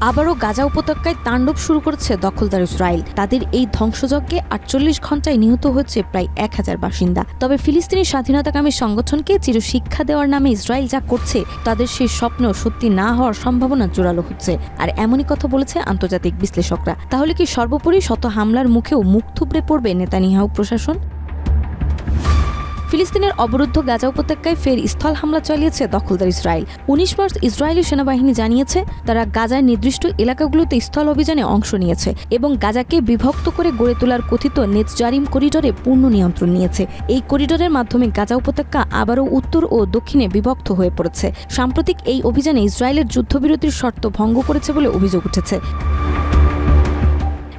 আবারও গাজা উপত্যকায় তাণ্ডব শুরু করেছে দখলদার ইসরায়েল। তাদের এই ধ্বংসযজ্ঞে ৪৮ ঘণ্টায় নিহত হয়েছে প্রায় ১,০০০ বাসিন্দা। তবে ফিলিস্তিনি স্বাধীনতাকামী সংগঠনকে চিরশিক্ষা দেওয়ার নামে ইসরায়েল যা করছে তাদের সেই স্বপ্ন সত্যি না হওয়ার সম্ভাবনা জোরালো হচ্ছে। আর এমনই কথা বলেছে আন্তর্জাতিক বিশ্লেষকরা। তাহলে কি সর্বোপরি শত হামলার মুখেও মুখ থুবড়ে পড়বে নেতানিয়াহু প্রশাসন? ফিলিস্তিনের অবরুদ্ধ গাজা উপত্যকায় ফের স্থল হামলা চালিয়েছে দখলদার ইসরায়েল। ১৯ মার্চ ইসরায়েলি সেনাবাহিনী জানিয়েছে তারা গাজার নির্দিষ্ট এলাকাগুলোতে স্থল অভিযানে অংশ নিয়েছে এবং গাজাকে বিভক্ত করে গড়ে তোলার কথিত নেতজারিম করিডোরে পূর্ণ নিয়ন্ত্রণ নিয়েছে। এই করিডোরের মাধ্যমে গাজা উপত্যকা আবারও উত্তর ও দক্ষিণে বিভক্ত হয়ে পড়েছে। সাম্প্রতিক এই অভিযানে ইসরায়েলের যুদ্ধবিরতির শর্ত ভঙ্গ করেছে বলে অভিযোগ উঠেছে।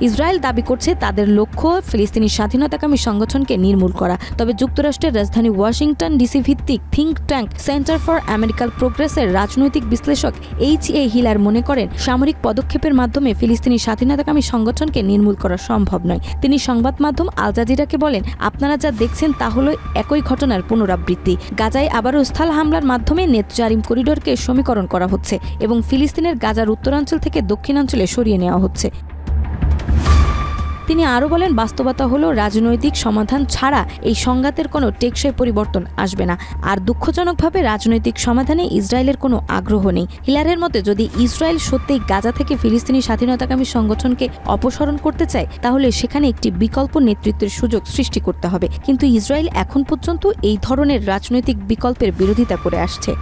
ইসরায়েল দাবি করছে তাদের লক্ষ্য ফিলিস্তিনি স্বাধীনতাকামী সংগঠনকে নির্মূল করা। তবে যুক্তরাষ্ট্রের রাজধানী ওয়াশিংটন ডিসি ভিত্তিক think tank centre for American প্রোগ্রেসের রাজনৈতিক বিশ্লেষক এইচ.এ. হিলার মনে করেন সামরিক পদক্ষেপের মাধ্যমে ফিলিস্তিনি স্বাধীনতাকামী সংগঠনকে নির্মূল করা সম্ভব নয়। তিনি সংবাদ মাধ্যম আল জাজিরাকে বলেন, আপনারা যা দেখছেন তা হলো একই ঘটনার পুনরাবৃত্তি। গাজায় আবারও স্থল হামলার মাধ্যমে নেতজারিম করিডোরকে সমীকরণ করা হচ্ছে এবং ফিলিস্তিনের গাজার উত্তরাঞ্চল থেকে দক্ষিণাঞ্চলে সরিয়ে নেওয়া হচ্ছে। তিনি আরও বলেন, বাস্তবতা হলো রাজনৈতিক সমাধান ছাড়া এই সংঘাতের কোনো টেকসই পরিবর্তন আসবে না। আর দুঃখজনকভাবে রাজনৈতিক সমাধানে ইসরায়েলের কোনো আগ্রহ নেই। হিলারের মতে যদি ইসরায়েল সত্যিই গাজা থেকে ফিলিস্তিনি স্বাধীনতাকামী সংগঠনকে অপসারণ করতে চায় তাহলে সেখানে একটি বিকল্প নেতৃত্বের সুযোগ সৃষ্টি করতে হবে। কিন্তু ইসরায়েল এখন পর্যন্ত এই ধরনের রাজনৈতিক বিকল্পের বিরোধিতা করে আসছে।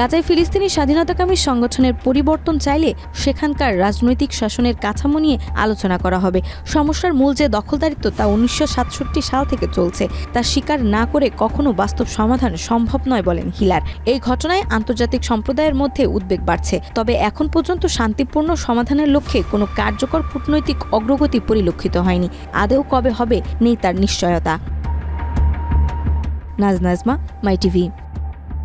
গাজায় ফিলিস্তিনি স্বাধীনতাকামী সংগঠনের পরিবর্তন চাইলে সেখানকার রাজনৈতিক শাসনের কাঠামো নিয়ে আলোচনা করা হবে। সমস্যার মূল যে দখলদারিত্ব তা ১৯৬৭ সাল থেকে চলছে, তা স্বীকার না করে কখনো বাস্তব সমাধান সম্ভব নয় বলেন হিলার। এই ঘটনায় আন্তর্জাতিক সম্প্রদায়ের মধ্যে উদ্বেগ বাড়ছে। তবে এখন পর্যন্ত শান্তিপূর্ণ সমাধানের লক্ষ্যে কোনো কার্যকর কূটনৈতিক অগ্রগতি পরিলক্ষিত হয়নি। আদৌ কবে হবে নেই তার নিশ্চয়তা। নাজমা, মাই টিভি।